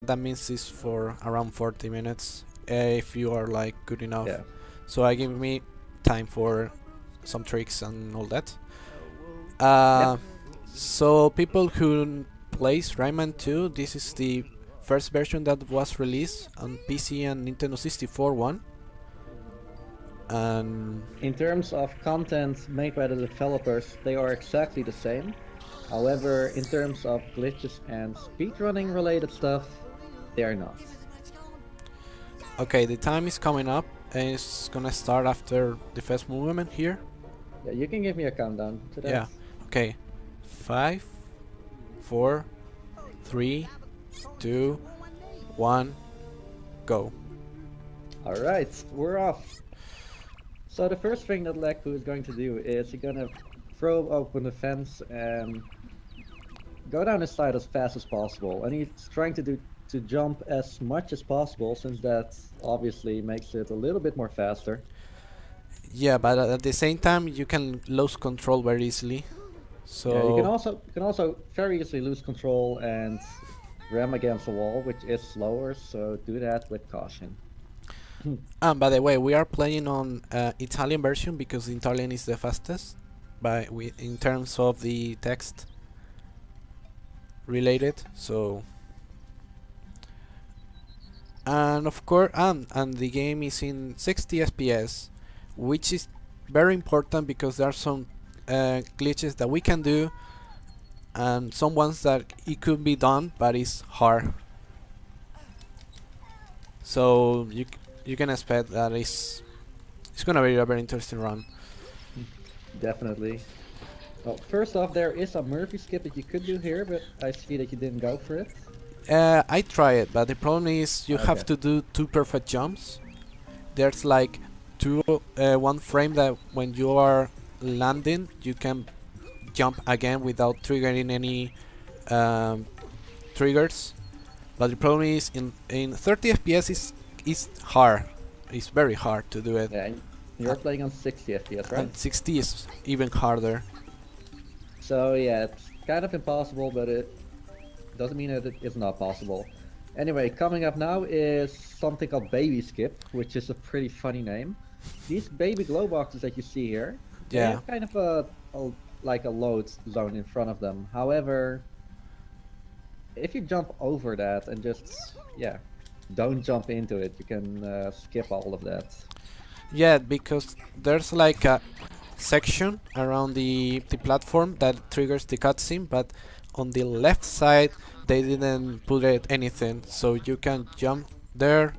that means it's for around 40 minutes if you are like good enough. Yeah. So I give me time for some tricks and all that. Yep. So people who plays Rayman 2, this is the first version that was released on PC and Nintendo 64 one. And In terms of content made by the developers, they are exactly the same. However, in terms of glitches and speedrunning related stuff, they are not. okay, the time is coming up and it's gonna start after the first movement here. Yeah, you can give me a countdown to that. Yeah. Okay. 5, 4, 3, 2, 1, go. Alright, we're off. So the first thing that Lagpu is going to do is he's gonna throw open the fence and go down the side as fast as possible. And he's trying to jump as much as possible, since that obviously makes it a little bit more faster. Yeah, but at the same time you can lose control very easily. So Yeah, you can also very easily lose control and ram against the wall, which is slower, so do that with caution. by the way, we are playing on Italian version because Italian is the fastest in terms of the text related. So and of course and the game is in 60 FPS, which is very important because there are some glitches that we can do and some ones that it could be done but it's hard. So you can expect that it's gonna be a very interesting run. Definitely. Well, first off, there is a Murphy skip that you could do here, but I see that you didn't go for it. I try it, but the problem is you have to do 2 perfect jumps. There's like one frame that when you are landing, you can jump again without triggering any triggers. But the problem is in 30 FPS is hard. It's very hard to do it. Yeah, and you're playing on 60 FPS, right? And 60 is even harder. So yeah, it's kind of impossible, but it doesn't mean that it is not possible. Anyway, coming up now is something called Baby Skip, which is a pretty funny name. These baby glow boxes that you see here, they Yeah. have kind of like a load zone in front of them. However, if you jump over that and just don't jump into it, you can skip all of that. Yeah, because there's like a section around the platform that triggers the cutscene, but on the left side they didn't put it anything, so you can jump there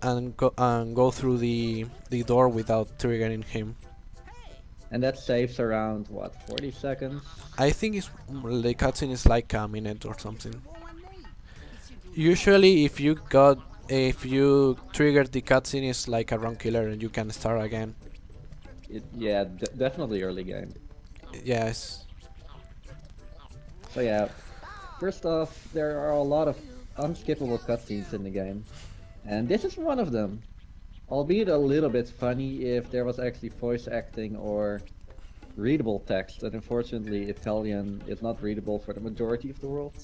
and go through the door without triggering him. And that saves around what, 40 seconds? I think the cutscene is like a minute or something. Usually, if you trigger the cutscene, it's like a run killer and you can start again. Yeah, definitely early game. Yes. So yeah, first off, there are a lot of unskippable cutscenes in the game, and this is one of them. Albeit a little bit funny if there was actually voice acting or readable text, and unfortunately Italian is not readable for the majority of the world.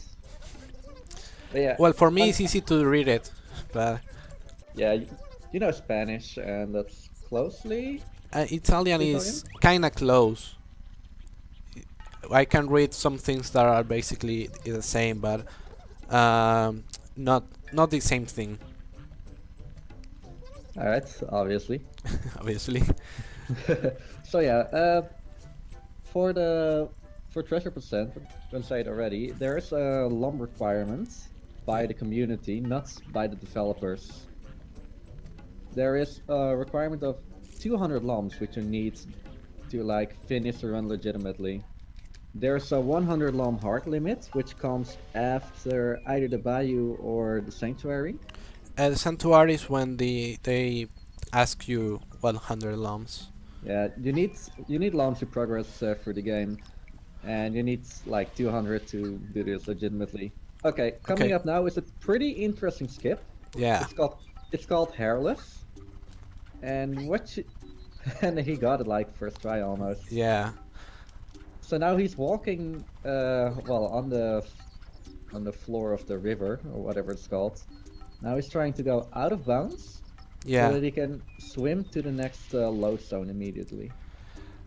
But yeah, Well, for me, it's easy to read it, but yeah, you know Spanish, and that's closely Italian is kind of close. I can read some things that are basically the same, but not the same thing. Alright, obviously. Obviously. So yeah, for treasure percent, I say it already, there is a LOM requirement by the community, not by the developers. There is a requirement of 200 LOMs which you need to like finish the run legitimately. There's a 100 LOM hard limit, which comes after either the Bayou or the Sanctuary. The Sanctuary is when they ask you 100 lumps. Yeah, you need LOMs to progress through the game, and you need like 200 to do this legitimately. Okay, coming up now is a pretty interesting skip. Yeah. It's called Hairless, and and he got it like first try almost. Yeah. So now he's walking, well, on the on the floor of the river or whatever it's called. Now he's trying to go out of bounds so Yeah. that he can swim to the next load zone immediately.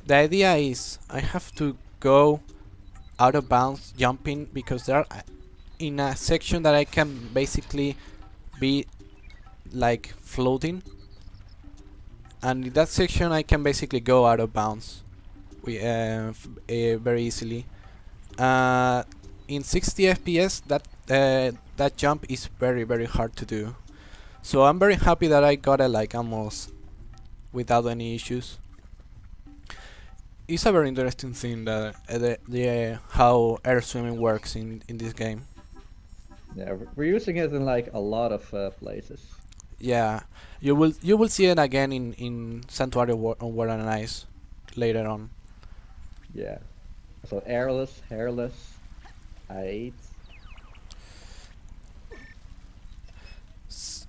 The idea is I have to go out of bounds jumping because there are in a section that I can basically be like floating, and in that section I can basically go out of bounds very easily. Uh, in 60 FPS, that jump is very hard to do. So I'm very happy that I got it like almost without any issues. It's a very interesting thing that the how air swimming works in this game. Yeah, we're using it in like a lot of places. Yeah, you will see it again in Sanctuary on War and Ice later on. Yeah. So airless, hairless, I S-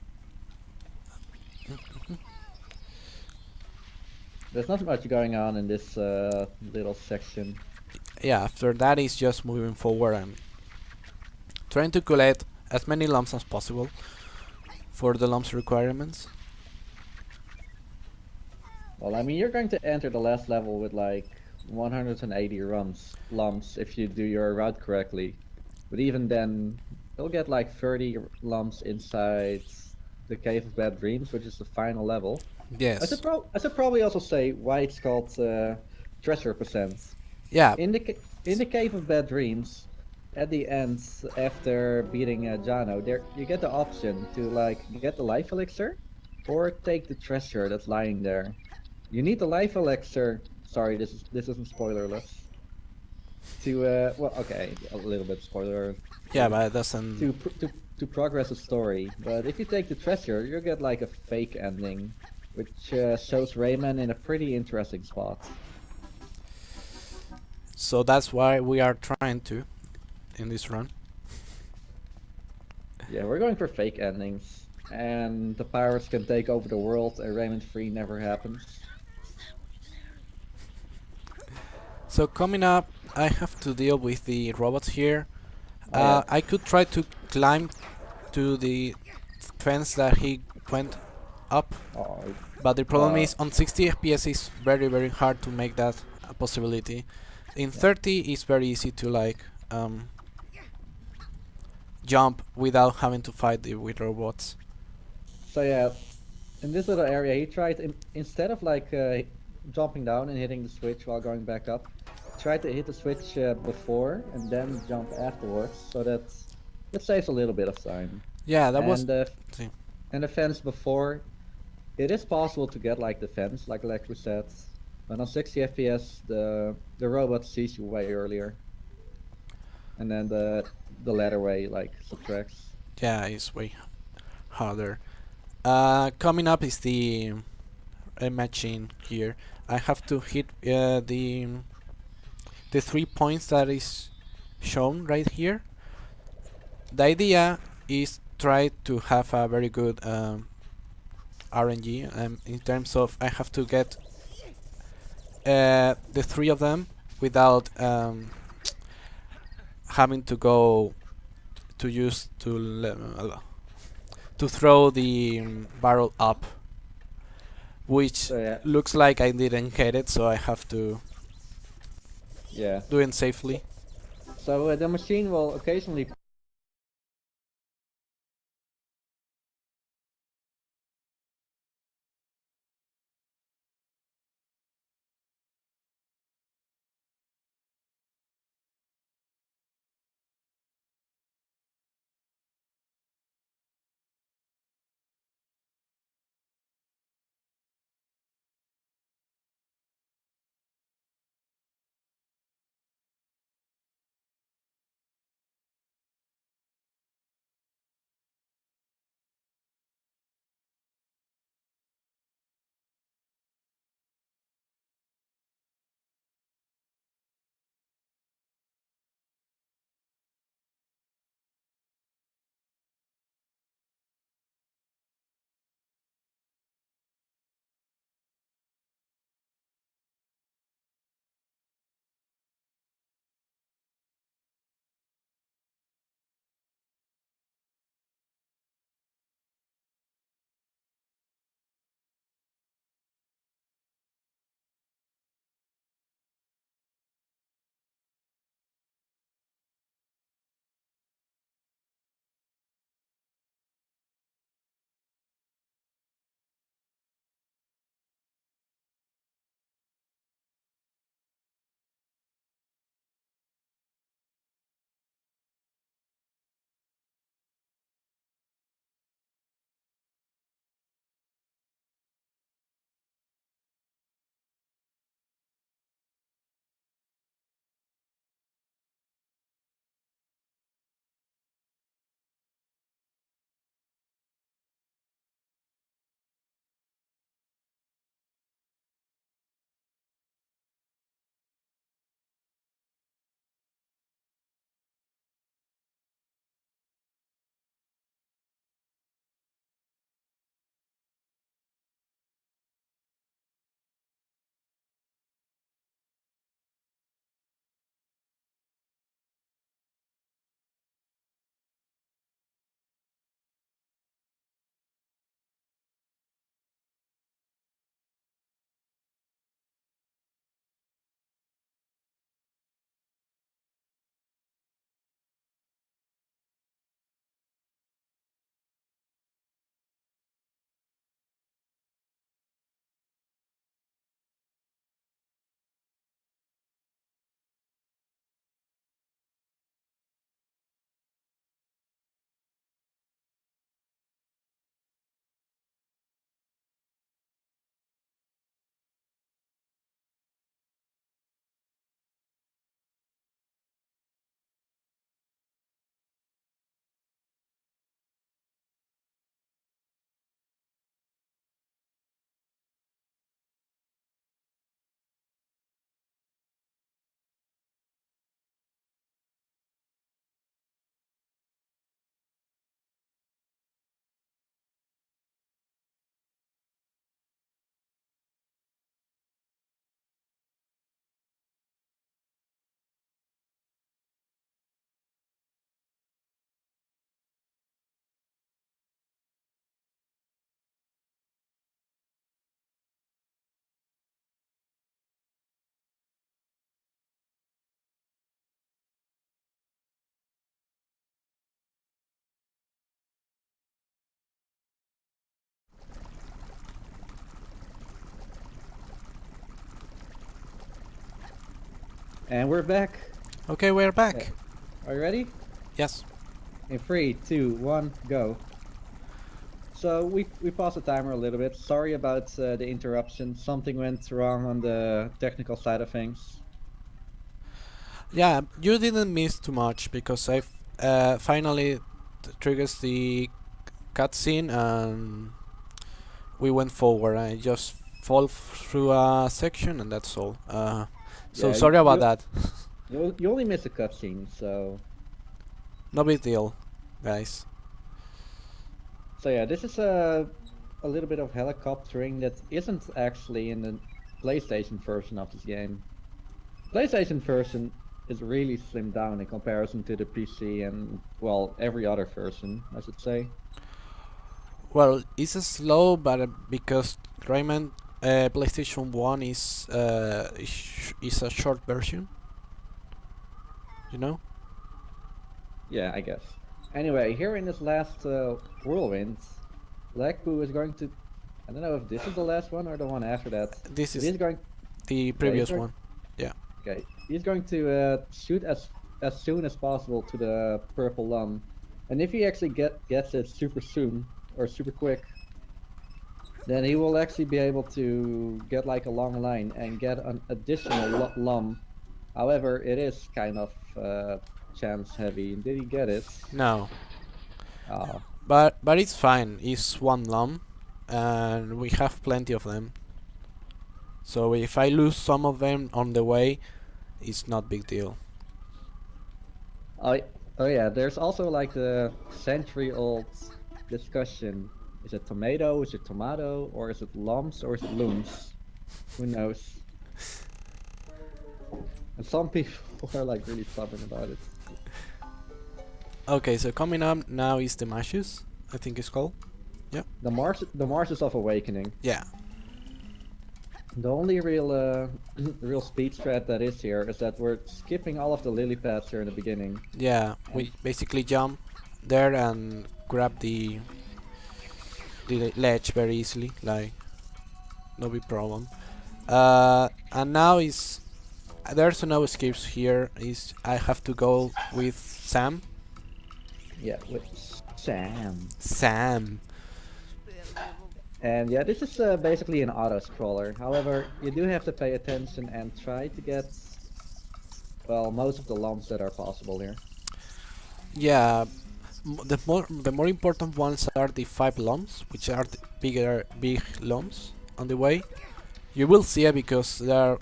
There's not much going on in this little section. yeah, after that is just moving forward and trying to collect as many lumps as possible for the lumps requirements. Well, I mean, you're going to enter the last level with like 180 lumps if you do your route correctly. But even then, you'll get like 30 lumps inside the Cave of Bad Dreams, which is the final level. Yes. I should probably also say why it's called treasure percent. Yeah. In the Cave of Bad Dreams, at the end, after beating Jano, there you get the option to like get the life elixir, or take the treasure that's lying there. You need the life elixir. Sorry, this isn't spoilerless. To well, okay, a little bit spoiler Yeah, free. but it doesn't. To progress the story. But if you take the treasure, you get like a fake ending, which shows Rayman in a pretty interesting spot. So that's why we are trying to in this run. Yeah, we're going for fake endings, and the pirates can take over the world, and Rayman 3 never happens. So coming up, I have to deal with the robots here. Oh yeah. I could try to climb to the fence that he went up, Oh, but the problem uh, is on 60 FPS is very hard to make that a possibility. In yeah. 30 it's very easy to like jump without having to fight with robots. So yeah, in this little area, he tried instead of like jumping down and hitting the switch while going back up, tried to hit the switch before and then jump afterwards, so that saves a little bit of time. Yeah, that was. And the See. and the fence before, it is possible to get like the fence, like Lagpu said, but on 60 FPS, the robot sees you way earlier, and then the ladder way like subtracts. Yeah, it's way harder. Coming up is the machine here. I have to hit the 3 points that is shown right here. The idea is try to have a very good RNG in terms of I have to get the three of them without having to go to use to throw the barrel up, which So yeah, looks like I didn't get it, so I have to yeah. do it safely. So the machine will occasionally And we're back. Okay, we're back. Okay. Are you ready? Yes. In 3, 2, 1, go. So we paused the timer a little bit. Sorry about the interruption. Something went wrong on the technical side of things. Yeah, you didn't miss too much because I finally triggers the cutscene and we went forward. I just fall through a section and that's all. So Yeah, sorry about that. you only missed a cutscene, so No big deal, guys. so yeah, this is a little bit of helicoptering that isn't actually in the PlayStation version of this game. PlayStation version is really slimmed down in comparison to the PC and, well, every other version, I should say. Well, it's slow, but because Rayman PlayStation 1 is a short version, you know? Yeah, I guess. Anyway, here in this last whirlwind, Lagpu is going to... I don't know if this is the last one or the one after that. This But is he's going... the previous going- one. Yeah. Okay, he's going to shoot as soon as possible to the purple lung. And if he actually gets it super soon, or super quick, then he will actually be able to get like a long line and get an additional lum. However, it is kind of chance heavy. Did he get it? No. Ah, But it's fine. It's one lump, and we have plenty of them. So if I lose some of them on the way, it's not big deal. oh, oh yeah. There's also like the century-old discussion: is it tomato? Is it tomato? Or is it lumps? Or is it looms? Who knows? And some people are like really stubborn about it. Okay, so coming up now is the Mashes, I think it's called. The Marshes of Awakening. Yeah. The only real real speed strat that is here is that we're skipping all of the lily pads here in the beginning. Yeah, we basically jump there and grab the ledge very easily, like no big problem. And now is there's no escapes here. Is I have to go with Sam. Yeah, with Sam. Sam. And yeah, this is basically an auto scroller. However, you do have to pay attention and try to get, well, most of the lumps that are possible here. Yeah, the more important ones are the 5 lumps, which are the big lumps on the way. You will see it because they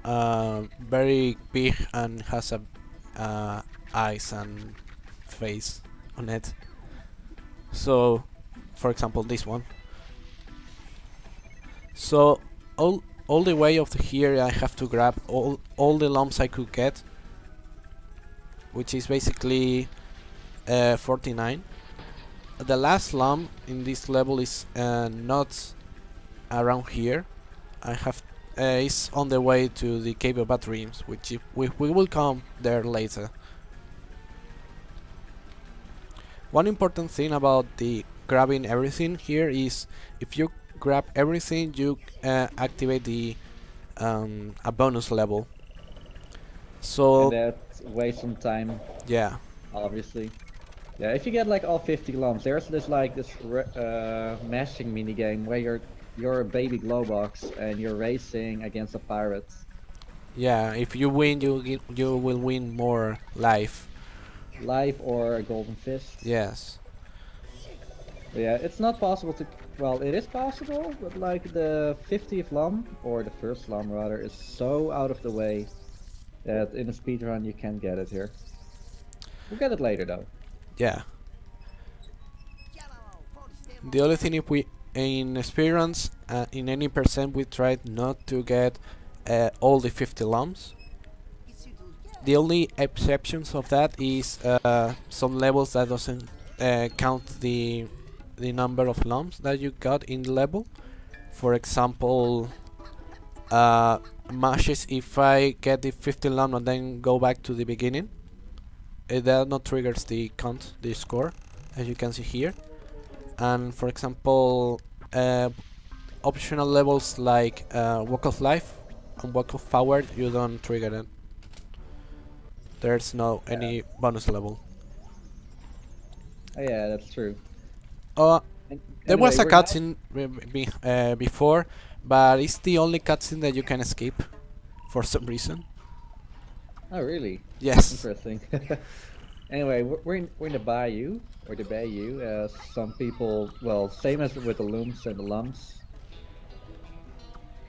are very big and has a eyes and face on it. So, for example, this one. So all the way of here, I have to grab all the lumps I could get, which is basically 49. The last lump in this level is not around here. I have is on the way to the Cave of Bad Dreams, which we will come there later. One important thing about the grabbing everything here is if you grab everything, you activate the a bonus level. So And that wastes some time, yeah, obviously. Yeah, if you get like all 50 lumps, there's this mashing minigame where you're a baby glowbox and you're racing against a pirate. yeah. If you win, you will win more life. Life or a golden fist. Yes. But yeah, it's not possible to... Well, it is possible, but like the 50th lum, or the first lum rather, is so out of the way that in a speedrun you can't get it here. We'll get it later though. Yeah. The only thing, if we in speedruns in any percent we tried not to get all the 50 lumps. The only exceptions of that is some levels that doesn't count the number of lumps that you got in the level. For example, Mashes, if I get the 50 lump and then go back to the beginning, that not triggers the count, the score, as you can see here. And for example, optional levels like Walk of Life and Walk of Power, you don't trigger there's no Yeah. any bonus level. Oh, yeah, that's true. Uh, there was Anyway, a we're now. cutscene before, but it's the only cutscene that you can skip for some reason. Oh, really? Yes. Interesting. Anyway, we're in the bayou, or the bayou, as some people, well, same as with the looms and the lumps,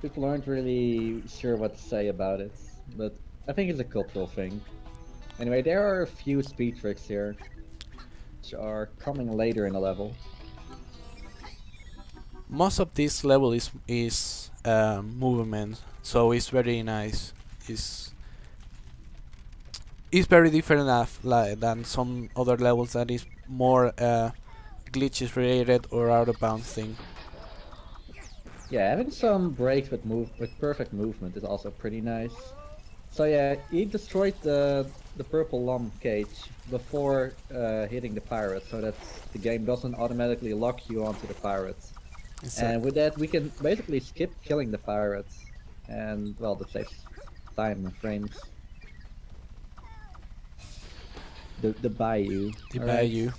people aren't really sure what to say about it, but I think it's a cultural thing. Anyway, there are a few speed tricks here, which are coming later in the level. Most of this level is movement, so it's very nice. It's it's very different enough than some other levels that is more glitches related or out of bounds thing. Yeah, having some breaks with perfect movement is also pretty nice. So yeah, he destroyed the purple lump cage before hitting the pirate, so that the game doesn't automatically lock you onto the pirates. And with Exactly. that, we can basically skip killing the pirates, and well, that saves time and frames. The bayou. The All right. Bayou.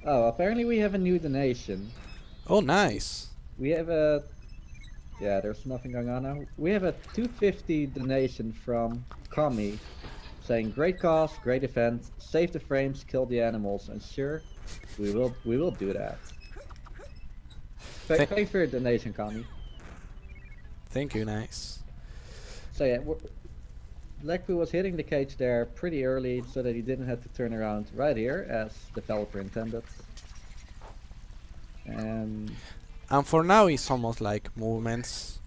Oh, apparently we have a new donation. Oh, nice. We have a Yeah. There's nothing going on now. We have a 250 donation from Kami, saying great cause, great event, save the frames, kill the animals, and sure, we will do that. Th Thanks for your donation, Kami. Thank you, nice. So yeah, Lagpu was hitting the cage there pretty early so that he didn't have to turn around right here as developer intended. And And for now, it's almost like movements.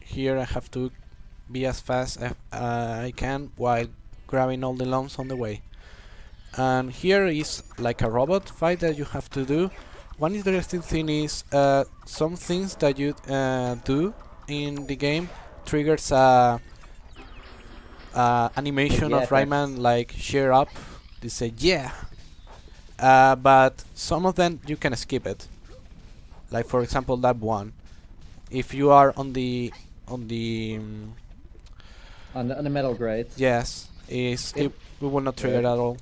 Here, I have to be as fast as I can while grabbing all the lumps on the way. And here is like a robot fight that you have to do. One interesting thing is some things that you do in the game triggers animation yeah, of Rayman effects. like cheer up. They say yeah, but some of them you can skip it. Like for example that one. If you are on the On the metal grade. yes, is It it will not trigger yeah, at all.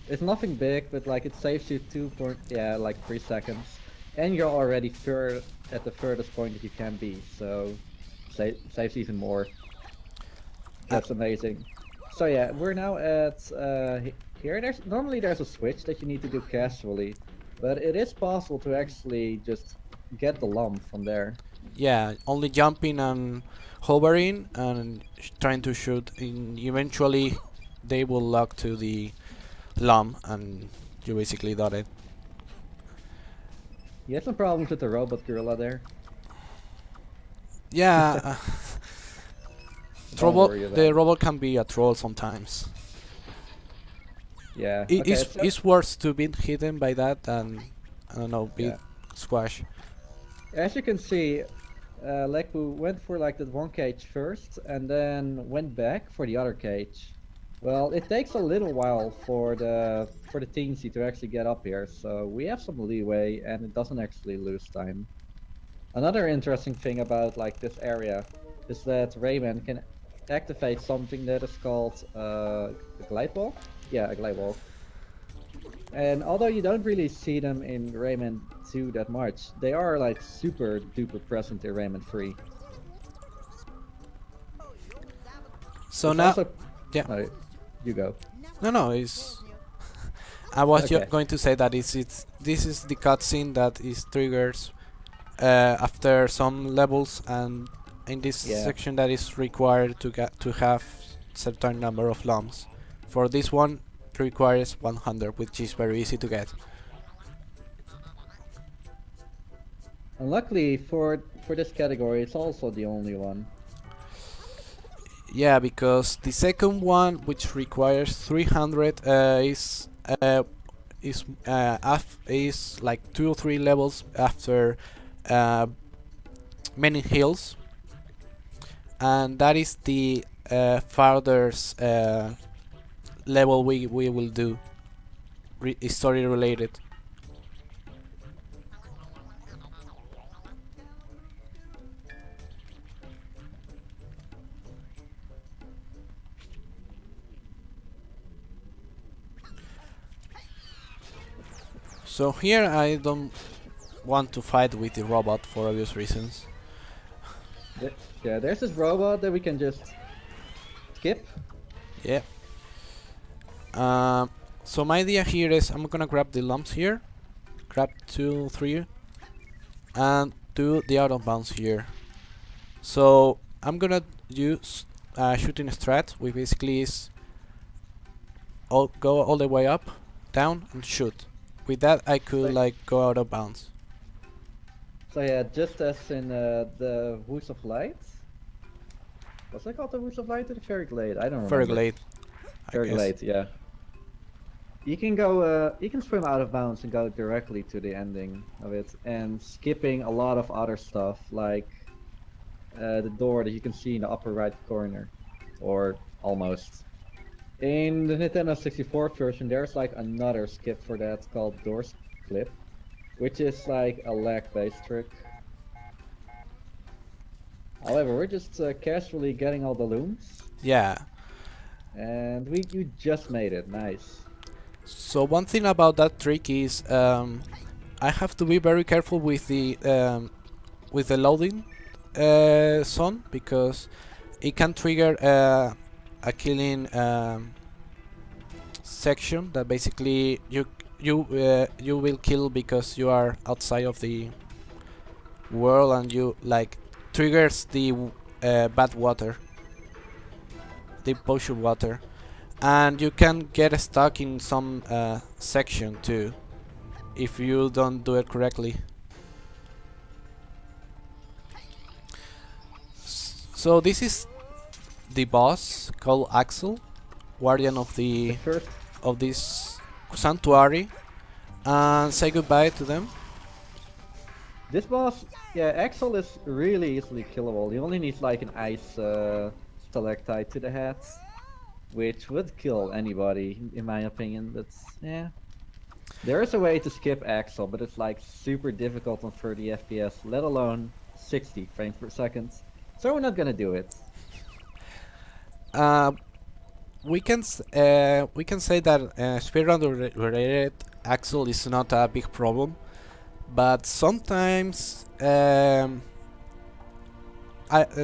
it's nothing big, but like it saves you like 3 seconds, and you're already at the furthest point that you can be. So saves even more. Uh, That's amazing. So yeah, we're now at here. There's a switch that you need to do casually, but it is possible to actually just get the lump from there. Yeah, only jumping and hovering and trying to shoot. And eventually, they will lock to the lump, and you basically got it. You had some problems with the robot gorilla there. Yeah, Don't worry about the it. robot can be a troll sometimes. Yeah. Okay. So It's worse to be hidden by that than I don't know, be yeah, squash. as you can see, Lekbu went for like that one cage first, and then went back for the other cage. Well, it takes a little while for the teensy to actually get up here, so we have some leeway, and it doesn't actually lose time. Another interesting thing about like this area is that Rayman can activate something that is called a glide wall. Yeah, a glide wall. And although you don't really see them in Rayman 2 that much, they are like super duper present in Rayman 3. So It's now, also yeah, no, you go. no, it's. I was Okay. going to say that it's this is the cutscene that is triggers after some levels, and in this Yeah. section that is required to get to have certain number of lumps. For this one, it requires 100, which is very easy to get. And luckily for this category, it's also the only one. Yeah, because the second one, which requires 300, is like 2 or 3 levels after uh, many hills, and that is the farthest level we will do, story related. So here I don't want to fight with the robot for obvious reasons. Yeah, there's this robot that we can just skip. Yeah. Um, so my idea here is I'm gonna grab the lumps here, grab 2, 3, and do the out of bounds here. So I'm gonna use shooting strat, which basically is go all the way up, down, and shoot. With that, I could like go out of bounds. So yeah, just as in the Woods of Light. Was that called the Woods of Light or the Fairy Glade? I don't remember. Very glade. Fairy Glade, yeah. You can go, you can swim out of bounds and go directly to the ending of it, and skipping a lot of other stuff like the door that you can see in the upper right corner, or almost. In the Nintendo 64 version, there's like another skip for that called door flip, which is like a lag-based trick. However, we're just casually getting all the looms. Yeah. And you just made it, nice. So one thing about that trick is I have to be very careful with the loading zone, because it can trigger a killing section that basically you will kill because you are outside of the world, and you like triggers the bad water, the potion water, and you can get stuck in some section too if you don't do it correctly. So this is the boss called Axel, guardian of this sanctuary, and say goodbye to them. This boss, yeah, Axel is really easily killable. He only needs like an ice stalactite to the head, which would kill anybody, in my opinion. But yeah, there is a way to skip Axel, but it's like super difficult on 30 FPS, let alone 60 frames per second. So we're not gonna do it. We can say that speedrun related Axel is not a big problem, but sometimes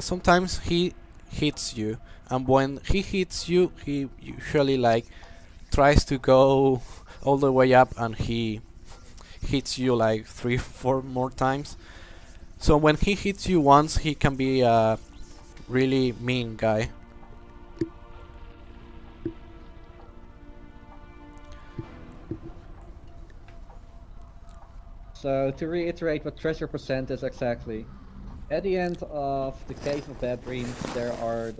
sometimes he hits you, and when he hits you, he usually like tries to go all the way up, and he hits you like 3 4 more times. So when he hits you once, he can be a really mean guy. So to reiterate what treasure percent is exactly, at the end of the Cave of Bad Dreams, there are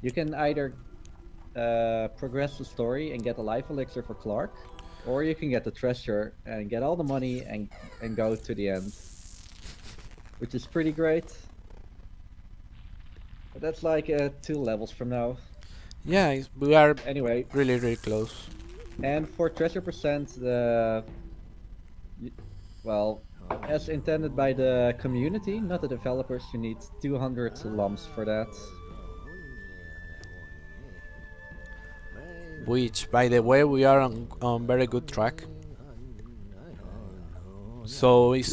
you can either progress the story and get a life elixir for Clark, or you can get the treasure and get all the money and go to the end, which is pretty great. But that's like 2 levels from now. Yeah, we are Anyway, really close. and for treasure percent, well, as intended by the community, not the developers, you need 200 lumps for that. Which, by the way, we are on very good track. So it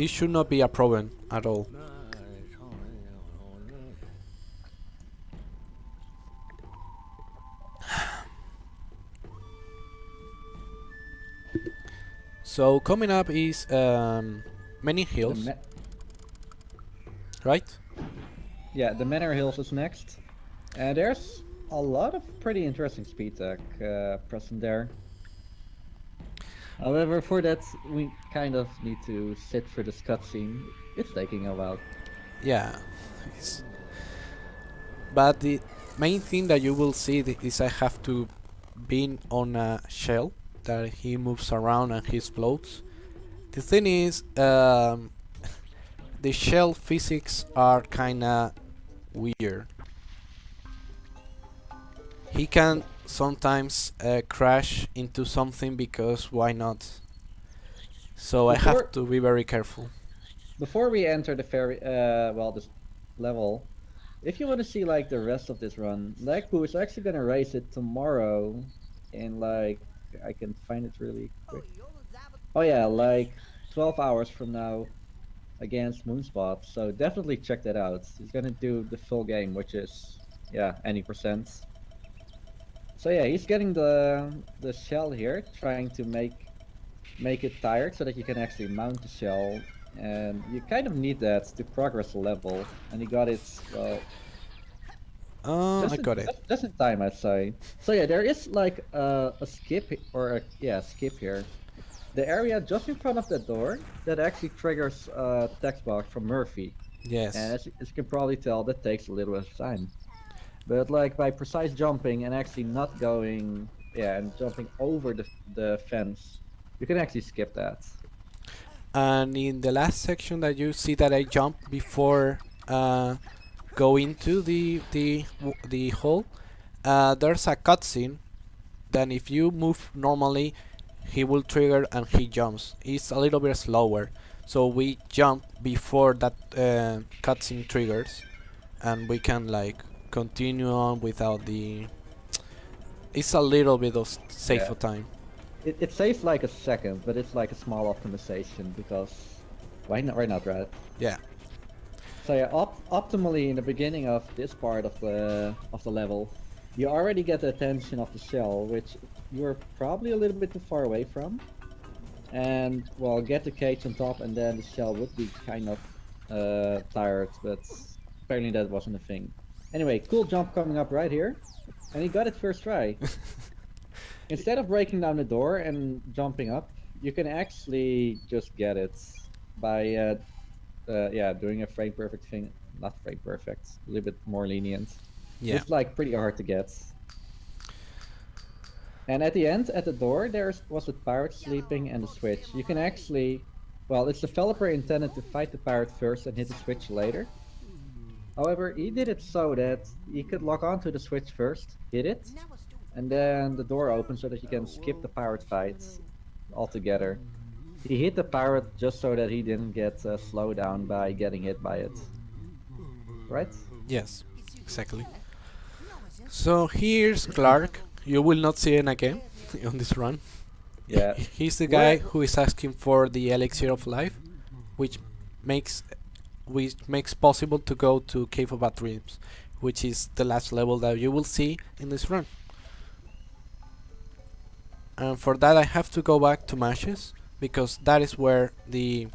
should not be a problem at all. So coming up is many hills, right? Yeah, the Manor Hills is next. And there's a lot of pretty interesting speed tech present there. However, for that, we kind of need to sit for this cutscene. It's taking a while. Yeah. But the main thing that you will see is I have to be on a shell that he moves around and he explodes. The thing is, the shell physics are kinda weird. He can sometimes crash into something because why not? So I have to be very careful. Before we enter the fairy, this level, if you want to see like the rest of this run, Lagpu is actually gonna race it tomorrow, in like I can find it really quick. Oh yeah, like 12 hours from now against Moonspot. So definitely check that out. He's gonna do the full game, which is yeah, any percent. So yeah, he's getting the shell here, trying to make it tired so that you can actually mount the shell. And you kind of need that to progress the level. And he got it well I got it. just in time, I'd say. So yeah, there is like a skip or a yeah skip here. The area just in front of the door that actually triggers a text box from Murphy. And Yes. as you can probably tell, that takes a little bit of time. But like by precise jumping and actually not going, yeah, and jumping over the fence, you can actually skip that. And in the last section that you see that I jumped before go into the hole, there's a cutscene. Then if you move normally, he will trigger and he jumps. It's a little bit slower, so we jump before that cutscene triggers, and we can like continue on without the. It's a little bit of Yeah, safer time. it saves like a second, but it's like a small optimization because why not, right? Yeah. So yeah, optimally in the beginning of this part of the level, you already get the attention of the shell, which you're probably a little bit too far away from. And well, get the cage on top, and then the shell would be kind of tired, but apparently that wasn't a thing. Anyway, cool jump coming up right here, and he got it first try. Instead of breaking down the door and jumping up, you can actually just get it by yeah, doing a frame perfect thing. Not frame perfect, a little bit more lenient. Yeah. It's like pretty hard to get. And at the end, at the door, there was a pirate sleeping and the switch. You can actually, well, its developer intended to fight the pirate first and hit the switch later. However, he did it so that he could lock onto the switch first, hit it, and then the door opens so that you can skip the pirate fights altogether. He hit the pirate just so that he didn't get slowed down by getting hit by it. Right? Yes. Exactly. So here's Clark. You will not see him again on this run. Yeah. He's the guy Where who is asking for the elixir of life, which makes possible to go to Cave of Bad Dreams, which is the last level that you will see in this run. And for that I have to go back to Mashes, because that is where the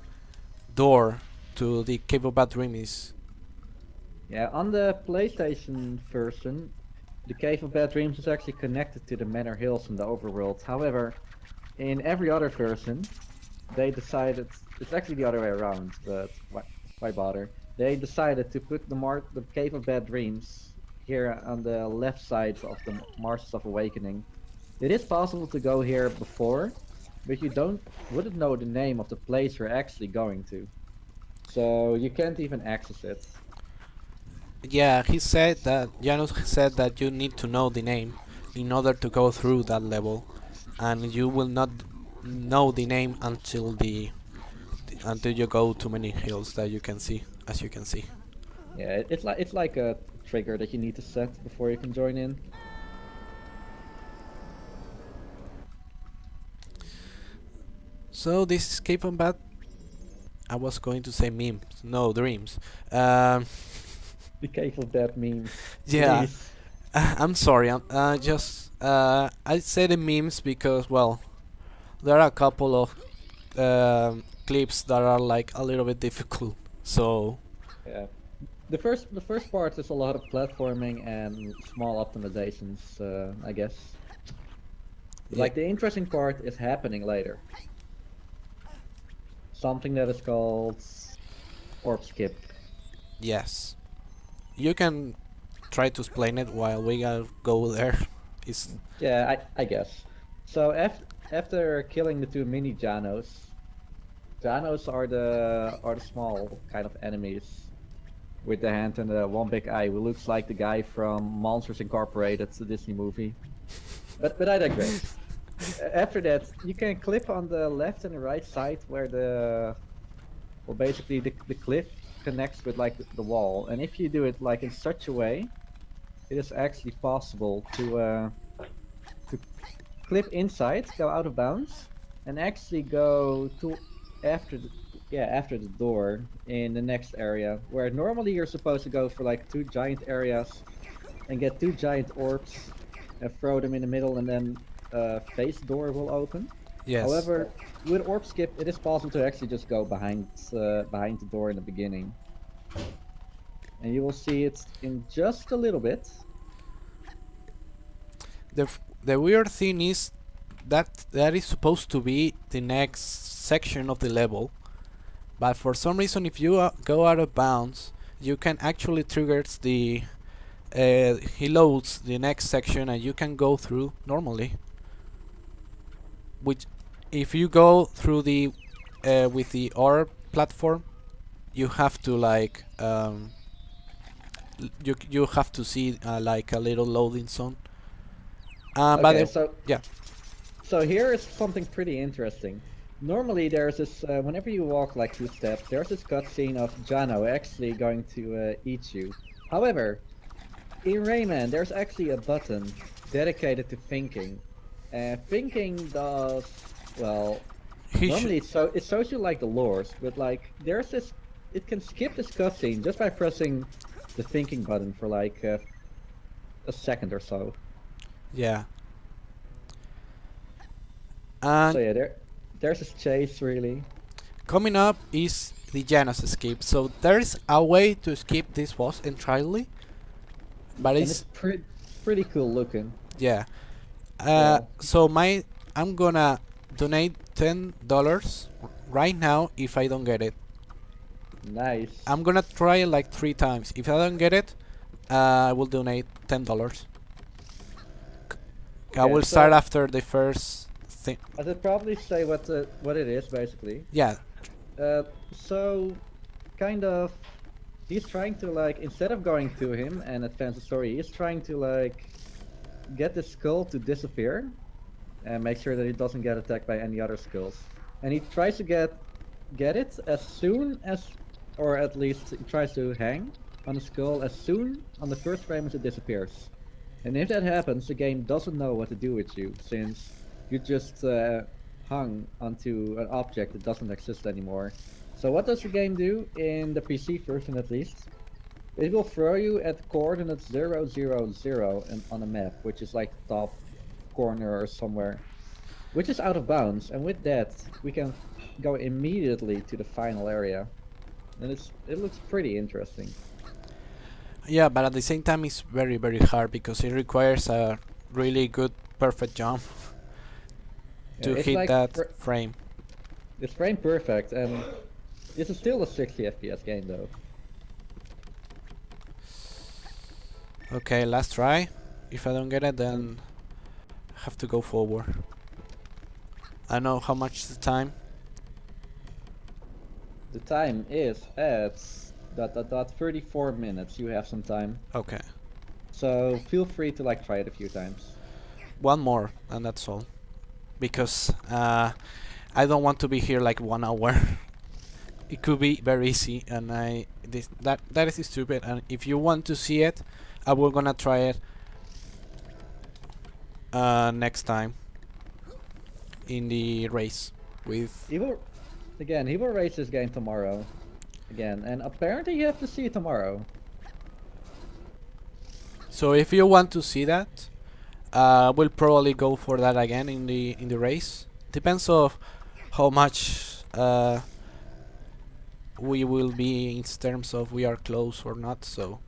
door to the Cave of Bad Dream is. Yeah, on the PlayStation version, the Cave of Bad Dreams is actually connected to the Manor Hills in the overworld. However, in every other version, they decided it's actually the other way around, but why bother? They decided to put the Cave of Bad Dreams here on the left side of the Marshes of Awakening. It is possible to go here before, but you wouldn't know the name of the place you're actually going to. So you can't even access it. Yeah, he said that Janus said that you need to know the name in order to go through that level, and you will not know the name until you go to many hills that you can see, as you can see. Yeah, it's like a trigger that you need to set before you can join in. So this escape from bad. I was going to say memes, no dreams. Um, Be careful of that memes. yeah, Please. I'm sorry. I say the memes because well, there are a couple of clips that are like a little bit difficult. So Yeah. The first part is a lot of platforming and small optimizations, I guess. yeah, Like the interesting part is happening later. Something that is called orb skip. yes, you can try to explain it while we go there. It's Yeah, I guess. So after killing the two mini Janos, Janos are the small kind of enemies with the hand and the one big eye, who looks like the guy from Monsters Incorporated, the Disney movie. But I digress. After that, you can clip on the left and the right side where well, basically the cliff connects with like the wall, and if you do it like in such a way, it is actually possible to clip inside, go out of bounds, and actually go to after the after the door in the next area, where normally you're supposed to go for like two giant areas and get two giant orbs and throw them in the middle, and then face door will open. Yes. However, with orb skip, it is possible to actually just go behind the door in the beginning, and you will see it in just a little bit. The weird thing is that that is supposed to be the next section of the level, but for some reason, if you go out of bounds, you can actually trigger the he loads the next section and you can go through normally. Which, if you go through the with the R platform, you have to like you have to see like a little loading zone. But Okay, so yeah, so here is something pretty interesting. Normally, there's this whenever you walk like two steps, there's this cutscene of Jano actually going to eat you. However, in Rayman, there's actually a button dedicated to thinking. Thinking does, well, he normally it shows you like the lures, but like there's this, it can skip this cutscene just by pressing the thinking button for like a second or so. yeah. So And yeah, there's this chase really. coming up is the Janus escape. So there is a way to skip this boss entirely, but And it's it's pretty cool looking. yeah. Yeah. So I'm gonna donate $10 right now if I don't get it. Nice. I'm gonna try it like 3 times. If I don't get it, I will donate $10. I Okay, will so start after the first thing. I should probably say what it is basically. Yeah, So kind of he's trying to like, instead of going to him and advance the story, he's trying to like get the skull to disappear and make sure that he doesn't get attacked by any other skulls. And he tries to get it as soon as, or at least he tries to hang on the skull as soon on the first frame as it disappears. And if that happens, the game doesn't know what to do with you, since you just hung onto an object that doesn't exist anymore. So what does the game do, in the PC version at least? It will throw you at coordinates 0, 0, 0 on a map, which is like the top corner or somewhere, which is out of bounds. And with that, we can go immediately to the final area, and it looks pretty interesting. yeah, but at the same time, it's very very hard because it requires a really good perfect jump to It's hit like that frame. it's frame perfect, and this is still a 60 FPS game though. Okay, last try. If I don't get it, then I have to go forward. I know how much is the time. The time is at 34 minutes. You have some time, Okay, so feel free to like try it a few times. one more, and that's all. Because I don't want to be here like 1 hour. It could be very easy, and that is stupid. And if you want to see it, I will gonna try it next time in the race with. He will race this game tomorrow, again, and apparently you have to see it tomorrow. So if you want to see that, we'll probably go for that again in the race. Depends of how much we will be in terms of we are close or not. So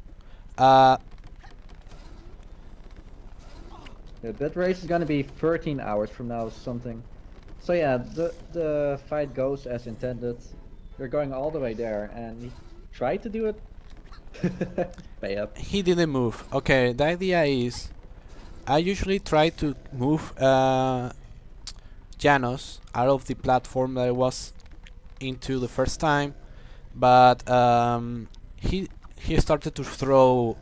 Yeah, that race is gonna be 13 hours from now or something. So yeah, the fight goes as intended. You're going all the way there, and he tried to do it. Pay up. he didn't move. Okay, the idea is I usually try to move Janos out of the platform that I was into the first time, but he started to throw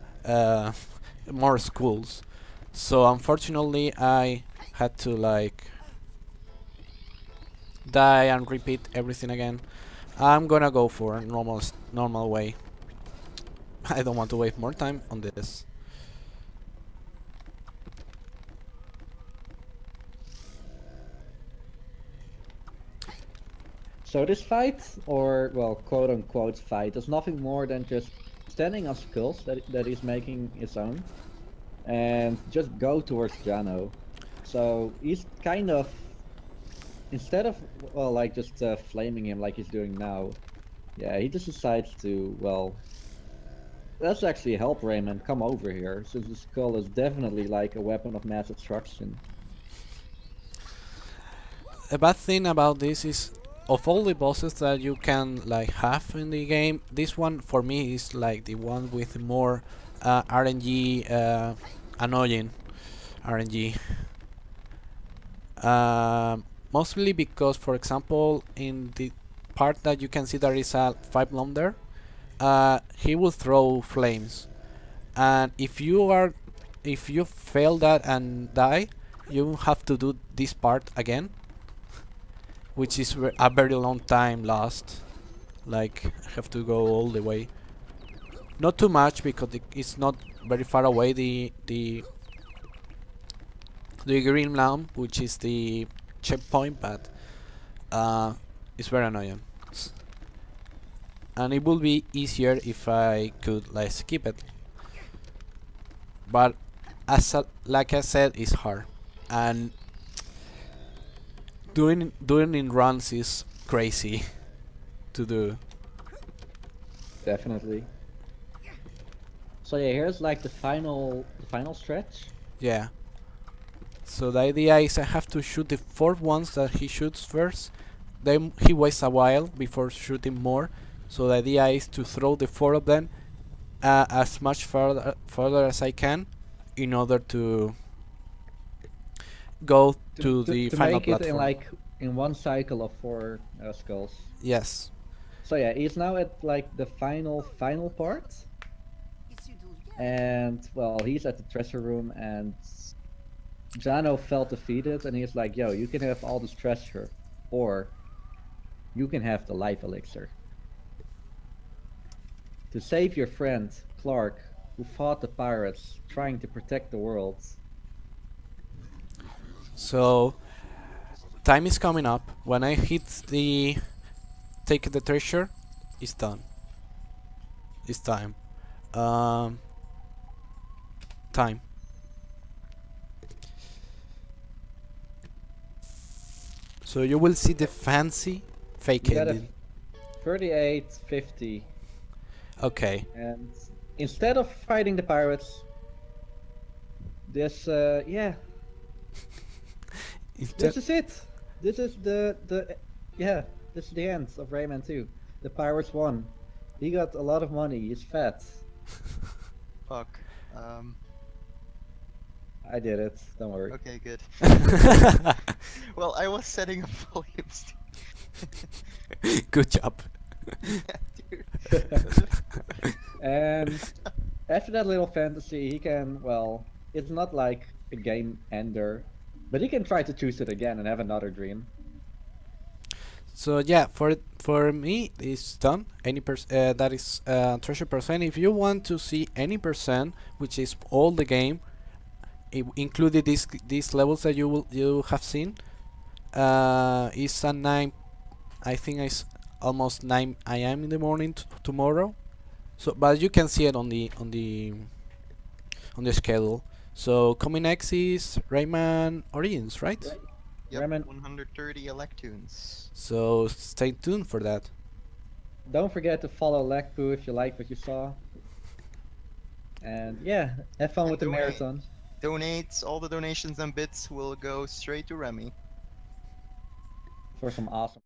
more schools, so unfortunately I had to like die and repeat everything again. I'm gonna go for a normal way. I don't want to waste more time on this. So this fight, or well, quote unquote fight, is nothing more than just standing on skulls that he's making his own, and just go towards Jano. So he's kind of, instead of well, like just flaming him like he's doing now, yeah, he just decides to, well, let's actually help Rayman come over here, since the skull is definitely like a weapon of mass destruction. A bad thing about this is, of all the bosses that you can like have in the game, this one for me is like the one with more RNG, annoying RNG. Mostly because, for example, in the part that you can see there is a 5 there, he will throw flames, and if you fail that and die, you have to do this part again, which is a very long time lost. Like, I have to go all the way. Not too much because it's not very far away. The green lamp, which is the checkpoint, but it's very annoying. And it would be easier if I could like skip it. But like I said, it's hard, and doing in runs is crazy to do. Definitely. So yeah, here's like the final stretch. Yeah. So the idea is I have to shoot the 4 ones that he shoots first. Then he waits a while before shooting more. So the idea is to throw the 4 of them as much further as I can, in order to go to the to final make it platform. in like in one cycle of 4 skulls. Yes. So yeah, he's now at like the final part, and well, he's at the treasure room, and Jano felt defeated, and he's like, "Yo, you can have all this treasure, or you can have the life elixir. To save your friend Clark, who fought the pirates, trying to protect the world." So time is coming up. When I hit the take the treasure, it's done. It's time. Um, time. So you will see the fancy fake You got a ending. 3850, Okay. and instead of fighting the pirates, this yeah, this is it. This is the yeah, this is the end of Rayman 2. The pirates won. He got a lot of money. He's fat. Fuck. I did it. Don't worry. Okay, good. Well, I was setting up volumes. Good job. And after that little fantasy, he can, well, it's not like a game ender, but he can try to choose it again and have another dream. So yeah, for me it's done. That is treasure percent. If you want to see any percent, which is all the game, included these levels that you have seen, it's a 9. I think it's almost 9 a.m. in the morning tomorrow. So, but you can see it on the schedule. So coming next is Rayman Origins, right? Right. Yep, Rayman- 130 Electoons. So stay tuned for that. Don't forget to follow Lagpu if you like what you saw. And yeah, have fun And with the donate. marathon. Donates, all the donations and bits will go straight to Remi. For some awesome